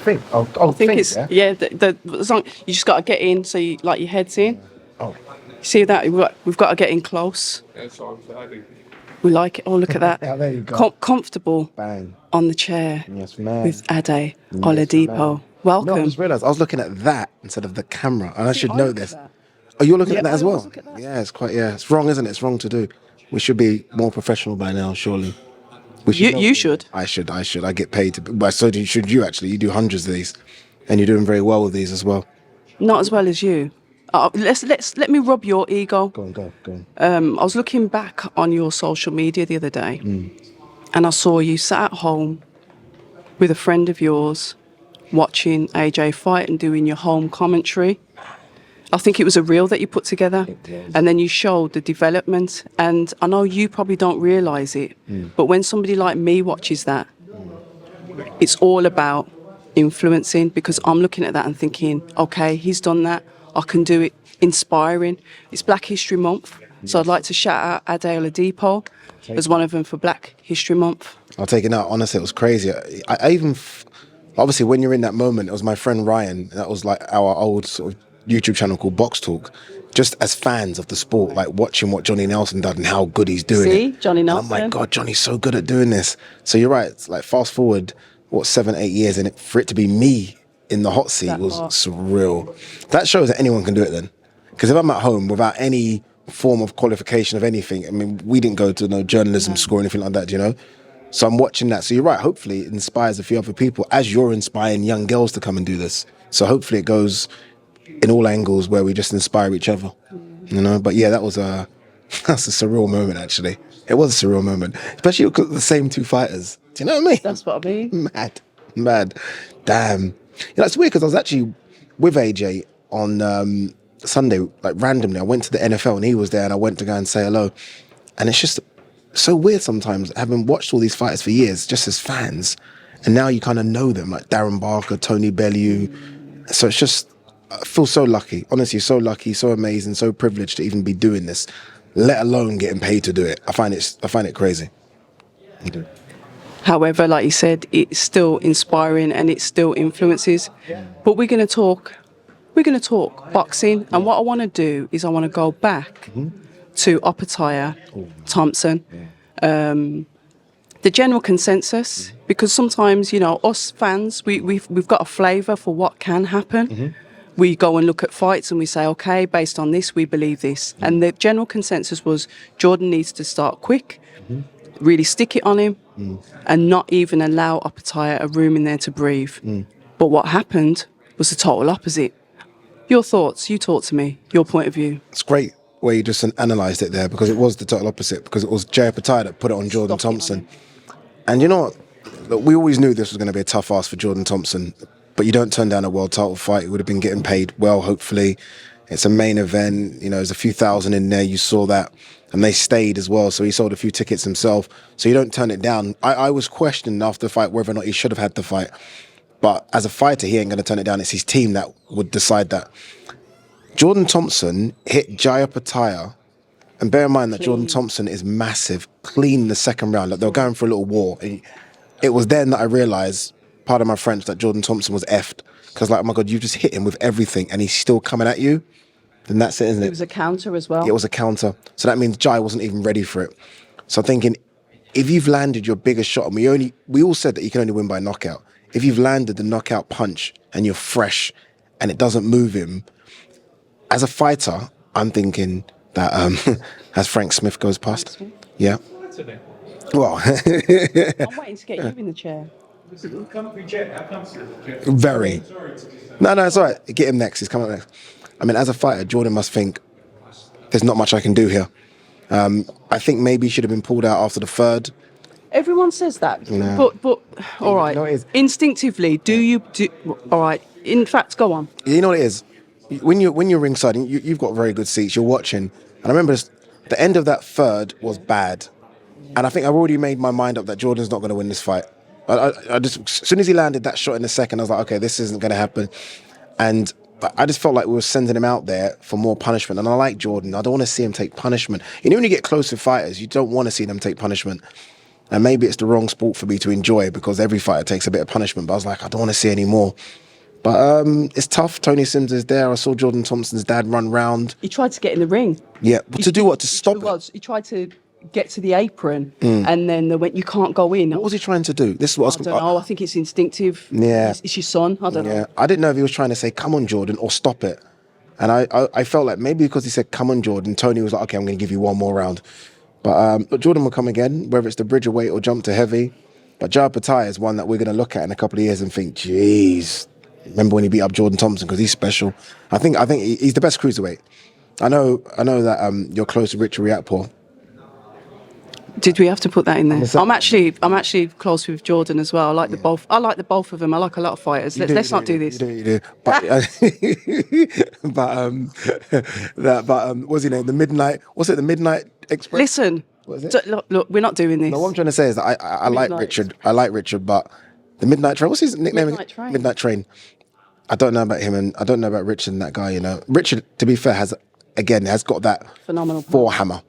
think? I think it's the song. You just got to get in, so you, like your head's in. Oh, See that we've got to get in close. We like it. Oh, look at that. yeah, there you go. Comfortable. Bang. On the chair. Yes, man. With Ade Yes, Oladipo. man. Welcome. No, I just realised I was looking at that instead of the camera, and I should know this. That. Oh, you're looking at that I as well? always look at that. Yeah, it's wrong, isn't it? It's wrong to do. We should be more professional by now, surely. We should You should. I should. I get paid to. But so should you actually. You do hundreds of these, and you're doing very well with these as well. Not as well as you. Let me rub your ego. Go on. I was looking back on your social media the other day, and I saw you sat at home with a friend of yours, watching AJ fight and doing your home commentary. I think it was a reel that you put together, and then you showed the development. And I know you probably don't realise it, but when somebody like me watches that, it's all about influencing, because I'm looking at that and thinking, okay, he's done that, I can do it. Inspiring. It's Black History Month, so I'd like to shout out Ade Oladipo as one of them for Black History Month. I'll take it out. Honestly, it was crazy. I even, obviously, when you're in that moment, it was my friend Ryan. That was like our old sort of YouTube channel called Box Talk. Just as fans of the sport, like watching what Johnny Nelson did and how good he's doing it. See, Johnny Nelson. And I'm like, God, Johnny's so good at doing this. So you're right. It's like fast forward, 7-8 years, and for it to be me in the hot seat was surreal. That shows that anyone can do it then. Because if I'm at home without any form of qualification of anything, I mean, we didn't go to no journalism school or anything like that, you know? So I'm watching that. So you're right. Hopefully it inspires a few other people as you're inspiring young girls to come and do this. So hopefully it goes in all angles where we just inspire each other, you know? But yeah, that's a surreal moment, actually. It was a surreal moment, especially because the same two fighters. Do you know what I mean? That's what I mean. Mad. Damn. You know, it's weird because I was actually with AJ on Sunday, like randomly. I went to the NFL and he was there and I went to go and say hello. And it's just so weird sometimes, having watched all these fighters for years, just as fans, and now you kind of know them, like Darren Barker, Tony Bellew. So it's just, I feel so lucky, honestly, so lucky, so amazing, so privileged to even be doing this, let alone getting paid to do it. I find it crazy. However, like you said, it's still inspiring and it still influences. But we're going to talk boxing. And what I want to do is I want to go back to Opataya Thompson. The general consensus, because sometimes, you know, us fans, we've got a flavour for what can happen. We go and look at fights and we say, okay, based on this, we believe this. And the general consensus was Jordan needs to start quick, really stick it on him, and not even allow Opataya a room in there to breathe. But what happened was the total opposite. Your thoughts, you talk to me, your point of view. It's great where you just analysed it there, because it was the total opposite, because it was Jay Opataya that put it on Jordan Thompson. And you know what? Look, we always knew this was going to be a tough ask for Jordan Thompson, but you don't turn down a world title fight. He would have been getting paid well, hopefully. It's a main event, you know, there's a few thousand in there, you saw that. And they stayed as well, so he sold a few tickets himself. So you don't turn it down. I was questioning after the fight whether or not he should have had the fight. But as a fighter, he ain't going to turn it down. It's his team that would decide that. Jordan Thompson hit Jai Opataya. And bear in mind that Jordan Thompson is massive, clean in the second round. Like they were going for a little war. And it was then that I realised, pardon my French, that Jordan Thompson was effed. Because like, oh my God, you just hit him with everything and he's still coming at you. Then that's it, isn't it? It was a counter as well. It was a counter. So that means Jai wasn't even ready for it. So I'm thinking, if you've landed your biggest shot, and we all said that you can only win by knockout. If you've landed the knockout punch and you're fresh and it doesn't move him, as a fighter, I'm thinking that as Frank Smith goes past. Yeah. Well. I'm waiting to get you in the chair. Very. No, it's all right. Get him next. He's coming up next. I mean, as a fighter, Jordan must think, there's not much I can do here. I think maybe he should have been pulled out after the third. Everyone says that. No. But all right. You know Instinctively, all right. In fact, go on. You know what it is? When you're ringside, and you've got very good seats, you're watching. And I remember the end of that third was bad. And I think I've already made my mind up that Jordan's not going to win this fight. I just, as soon as he landed that shot in the second, I was like, okay, this isn't going to happen. And I just felt like we were sending him out there for more punishment. And I like Jordan. I don't want to see him take punishment. You know, when you get close with fighters, you don't want to see them take punishment. And maybe it's the wrong sport for me to enjoy because every fighter takes a bit of punishment. But I was like, I don't want to see any more. But it's tough. Tony Sims is there. I saw Jordan Thompson's dad run round. He tried to get in the ring. Yeah, but to do what? To stop it? He tried to get to the apron, and then they went, "You can't go in." What was he trying to do? This is what I don't know. I think it's instinctive. Yeah. It's your son. I don't know. I didn't know if he was trying to say, come on, Jordan, or stop it. And I felt like maybe because he said, come on, Jordan, Tony was like, okay, I'm going to give you one more round. But Jordan will come again, whether it's the bridge weight or jump to heavy. But Jai Pattaya is one that we're going to look at in a couple of years and think, geez, remember when he beat up Jordan Thompson because he's special. I think he's the best cruiserweight. I know that you're close to Richard Riakporhe. Did we have to put that in there? I'm actually close with Jordan as well. I like the both. I like the both of them. I like a lot of fighters. Let's not do this. You do. But what's his name? The Midnight. What's it? The Midnight Express. Listen. What is it? Look, we're not doing this. No, what I'm trying to say is that I like Richard. I like Richard, but the Midnight Train. What's his nickname? Midnight Train. I don't know about him, and I don't know about Richard and that guy. You know, Richard, to be fair, has got that phenomenal forehammer.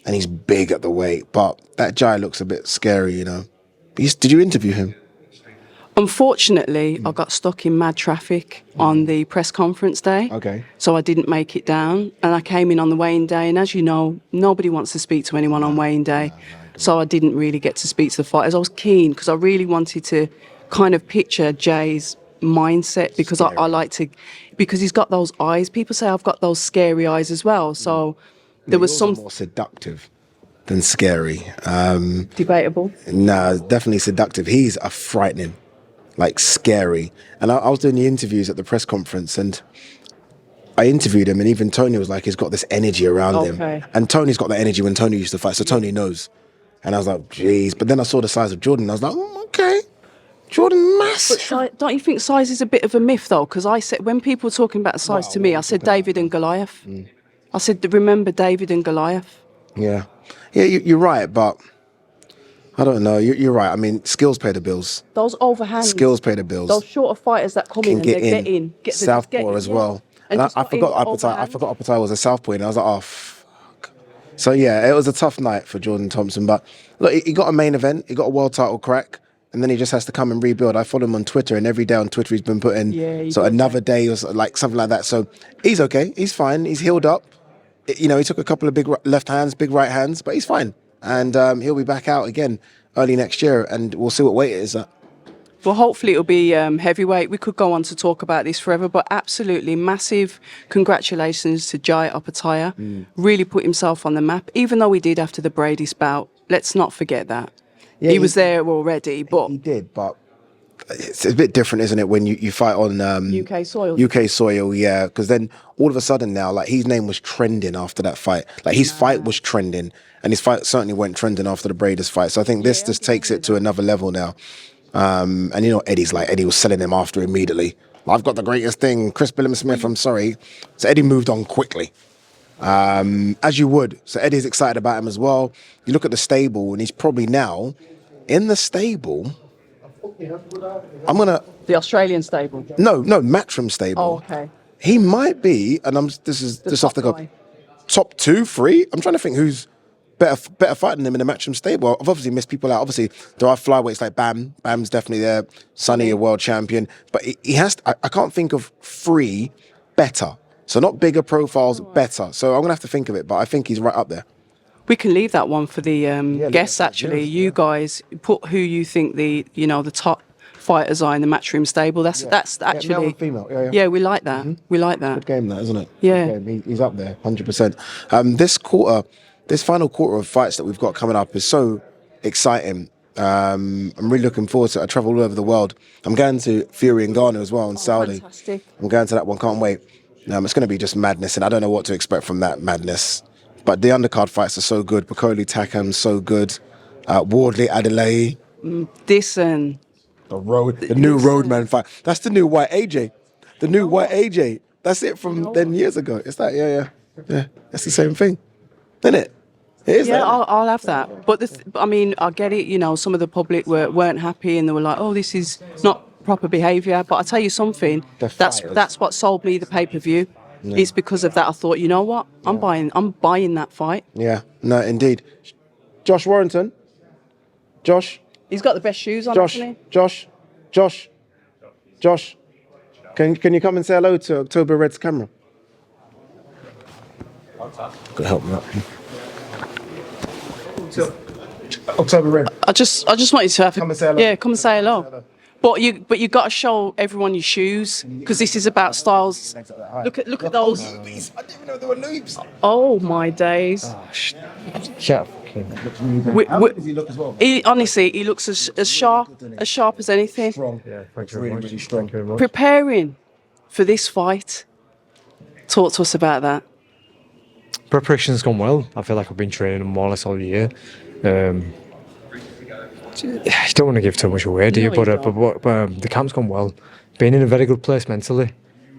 And he's big at the weight, but that Jai looks a bit scary, you know. Did you interview him? Unfortunately, I got stuck in mad traffic on the press conference day. Okay. So I didn't make it down, and I came in on the weigh-in day. And as you know, nobody wants to speak to anyone on weigh-in day. So I didn't really get to speak to the fighters. I was keen because I really wanted to kind of picture Jay's mindset because I like to, because he's got those eyes. People say I've got those scary eyes as well. So. There was some more seductive than scary. Debatable. No, definitely seductive. He's a frightening, like scary. And I was doing the interviews at the press conference, and I interviewed him, and even Tony was like, he's got this energy around him. And Tony's got that energy when Tony used to fight, so Tony knows. And I was like, geez. But then I saw the size of Jordan, and I was like, okay. Jordan massive. But don't you think size is a bit of a myth though? Because I said when people were talking about size to me, I said David and Goliath. I said, remember David and Goliath? Yeah, you're right, but I don't know. You're right. I mean, skills pay the bills. Those overhands. Skills pay the bills. Those shorter fighters that come in and they get in. Southpaw as well. And I forgot Pattaya was a southpaw, and I was like, oh, fuck. So yeah, it was a tough night for Jordan Thompson. But look, he got a main event. He got a world title crack. And then he just has to come and rebuild. I follow him on Twitter, and every day on Twitter he's been putting another day or like something like that. So he's okay. He's fine. He's healed up. You know, he took a couple of big left hands, big right hands, but he's fine. And he'll be back out again early next year, and we'll see what weight it is at. Well, hopefully it'll be heavyweight. We could go on to talk about this forever, but absolutely massive congratulations to Jai Pattaya. Really put himself on the map, even though he did after the Brady spout. Let's not forget that. Yeah, he was there already, but... He did, but it's a bit different, isn't it, when you fight on... UK soil. UK soil, yeah, because then all of a sudden now, like, his name was trending after that fight. Like, his fight was trending, and his fight certainly went trending after the Braders fight. So I think this just takes it to another level now. And, you know, Eddie was selling him after immediately. I've got the greatest thing. Chris Billam-Smith, I'm sorry. So Eddie moved on quickly. As you would. So Eddie's excited about him as well. You look at the stable, and he's probably now in the stable. The Australian stable. No, Matchroom stable. Oh, okay. He might be, and this is just off the cuff. Top 2, 3. I'm trying to think who's better fighting than him in the Matchroom stable. I've obviously missed people out. Obviously, there are flyweights like Bam. Bam's definitely there. Sonny, a world champion, but he has. I can't think of 3 better. So not bigger profiles, better. So I'm gonna have to think of it, but I think he's right up there. We can leave that one for the guests. Actually, you guys put who you think the top fighters are in the Matchroom stable. That's actually male and female. Yeah, we like that. We like that. Good game, that isn't it? Yeah, he's up there, 100%. This final quarter of fights that we've got coming up is so exciting. I'm really looking forward to it. I travel all over the world. I'm going to Fury and Ghana as well in Saudi. Fantastic. I'm going to that one. Can't wait. It's going to be just madness, and I don't know what to expect from that madness. But the undercard fights are so good. Bakoli Takam's so good. Wardley Adelaide. The new Roadman fight. That's the new white AJ. The new white AJ. That's it from 10 years ago. It's that, yeah. That's the same thing, isn't it? It is. Yeah, I'll have that. But I get it. You know, some of the public weren't happy, and they were like, "Oh, this is not proper behaviour." But I tell you something. That's what sold me the pay-per-view. Yeah. It's because of that. I thought, you know what? I'm buying that fight. Yeah. No, indeed. Josh Warrington. Josh, He's got the best shoes on, Josh, hasn't Josh. Can you come and say hello to October Red's camera? Could help me out. October Red. he? I just wanted to have Come and say hello. Yeah, come and say hello. But you got to show everyone your shoes because this is about styles. Look at those. I didn't even know there were loops. Oh my days. Shut up. Does he look as well? Honestly, he looks as sharp as anything. Strong. Yeah, thank you Really, really strong. very much. Preparing for this fight. Talk to us about that. Preparation's gone well. I feel like I've been training more or less all year. I don't want to give too much away, do you? No, you But the camp's gone well. Been in a very good place mentally,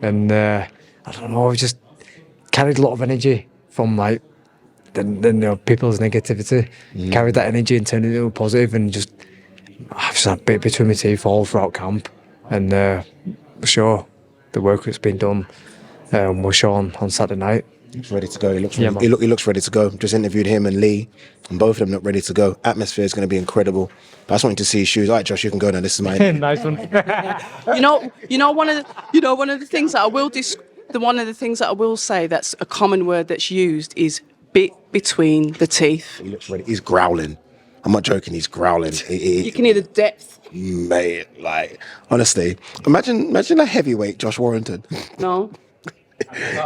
and I don't know. I've just carried a lot of energy from like the people's negativity. Carried that energy and turned it into a positive, and I've just had a bit between my teeth all throughout camp, and sure the work that's been done will show on Saturday night. He's ready to go. He looks Yeah, he looks ready to go. Just interviewed him and Lee, and both of them look ready to go. Atmosphere is going to be incredible. But I just wanted to see his shoes. All right, Josh, you can go now. This is my. Nice one. One of the things that I will one of the things that I will say that's a common word that's used is bit between the teeth. He looks ready. He's growling. I'm not joking. He's growling. You can hear the depth. Mate, like honestly, imagine a heavyweight Josh Warrington. No.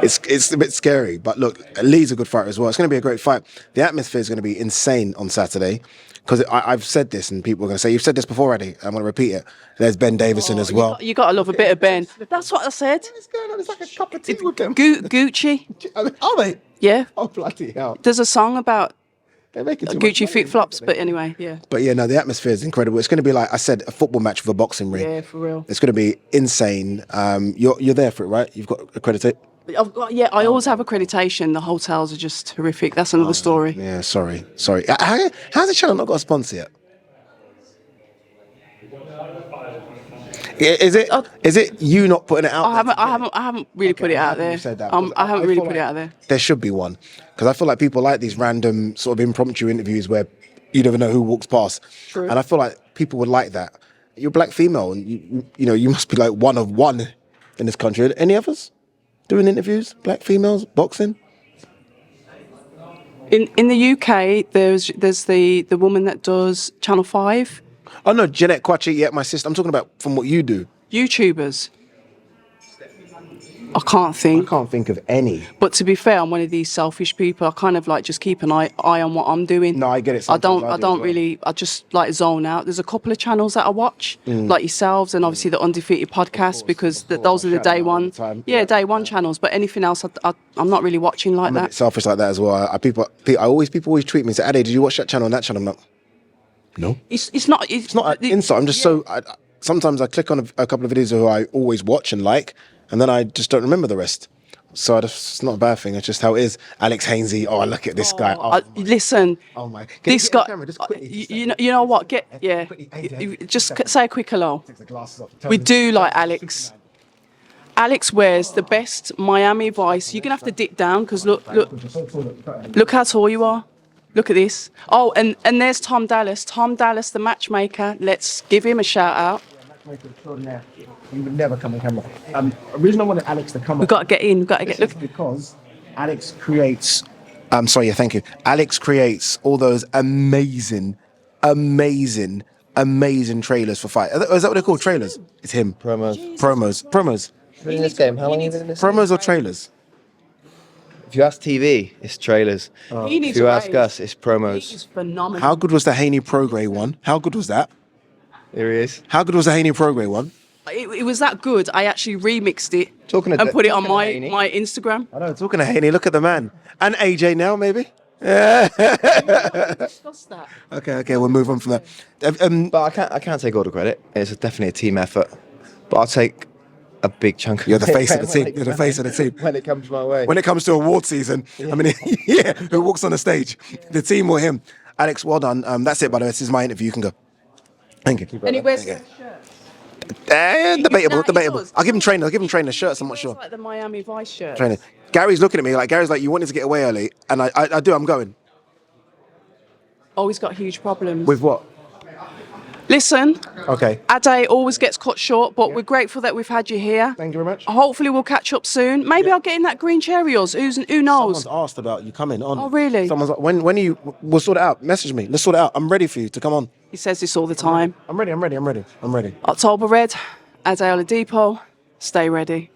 It's a bit scary, but look, Lee's a good fighter as well. It's going to be a great fight. The atmosphere is going to be insane on Saturday because I've said this and people are going to say, you've said this before already. I'm going to repeat it. There's Ben Davison as well. You got to love a bit of Ben. That's what I said. What's going on? It's like a cup of tea with them. Gucci. Are they? Yeah. Oh, bloody hell. There's a song about They're making too much Gucci money. flip flops, but anyway, yeah. But yeah, no, the atmosphere is incredible. It's going to be like I said, a football match with a boxing ring. Yeah, for real. It's going to be insane. You're there for it, right? You've got accredited. I always have accreditation. The hotels are just horrific. That's another story. Yeah, sorry. How's the channel not got a sponsor yet? Is it you not putting it out? I haven't really put it out there. You said that, I haven't really feel put like it out there. There should be one because I feel like people like these random sort of impromptu interviews where you never know who walks past. True. And I feel like people would like that. You're a black female, and you must be like one of one in this country. Any others doing interviews? Black females boxing? In the UK, there's the woman that does Channel 5. Oh no, Jeanette Kwachi. Yeah, my sister. I'm talking about from what you do. YouTubers. I can't I think. can't think of any. But to be fair, I'm one of these selfish people. I kind of like just keep an eye on what I'm doing. No, I get it. I Sometimes don't as well. really. I just like zone out. There's a couple of channels that I watch, like yourselves, and obviously the Undefeated podcast, because those are the Shout day out all one. the time. Yeah, Yeah. day one channels. But anything else, I'm not really watching like I'm a bit that. selfish like that as well. People always treat me and say, "Ade, did you watch that channel and that channel?" I'm like, no. It's not. It's not an insult. I'm just sometimes I click on a couple of videos who I always watch and like, and then I just don't remember the rest. So it's not a bad thing. It's just how it is. Alex Hainsey. Oh, look at this guy. Oh, Listen. oh my. Can This you get guy. the camera? Just quickly. You know what? Quickly, Just say a quick hello. Takes the glasses off. We do like Alex. Alex wears the best Miami Vice. You're gonna have to dip down because look how tall you are. Look at this. Oh, and there's Tom Dallas. Tom Dallas, the matchmaker. Let's give him a shout out. He would never come on camera. The reason I wanted Alex to come. We've got to get in. We've got to get. Look. Because Alex creates. Sorry. Yeah. Thank you. Alex creates all those amazing trailers for fight. Is that what they're called? Trailers. It's him. Promos. In this game, how long have you been in this? Promos or trailers? If you ask TV, it's trailers. He needs If you a ask raise. us, it's He promos. is phenomenal. How good was the Haney Progray one? How good was that? Here he is. How good was the Haney Progray one? It was that good. I actually remixed it Talking of and the- put it on talking of Haney. my Instagram. I know. Talking to Haney, look at the man. And AJ now, maybe. Discuss that. Okay, we'll move on from that. But I can't take all the credit. It's definitely a team effort. But I'll take a big chunk of You're the it face of the when team. it- You're the face of the team. When it comes my way. When it comes to award season, I mean, yeah, who walks on the stage, the team or him? Alex, well done. That's it, by the way. This is my interview. You can go. Thank you. And he wears Yeah. shirt. Debatable. He does. I'll give him trainers shirts. I'm not It's sure. like the Miami Vice shirt. Trainer. Gary's looking at me like you wanted to get away early, and I do. I'm going. Oh, he's got huge problems. With what? Listen, Okay. Ade always gets cut short, but we're grateful that we've had you here. Thank you very much. Hopefully we'll catch up soon. Maybe I'll get in that green chair of yours. Who knows? Someone's asked about you coming on. Oh, really? Someone's when are you? We'll sort it out. Message me. Let's sort it out. I'm ready for you to come on. He says this all the time. I'm ready. October Red, Ade Oladipo, stay ready.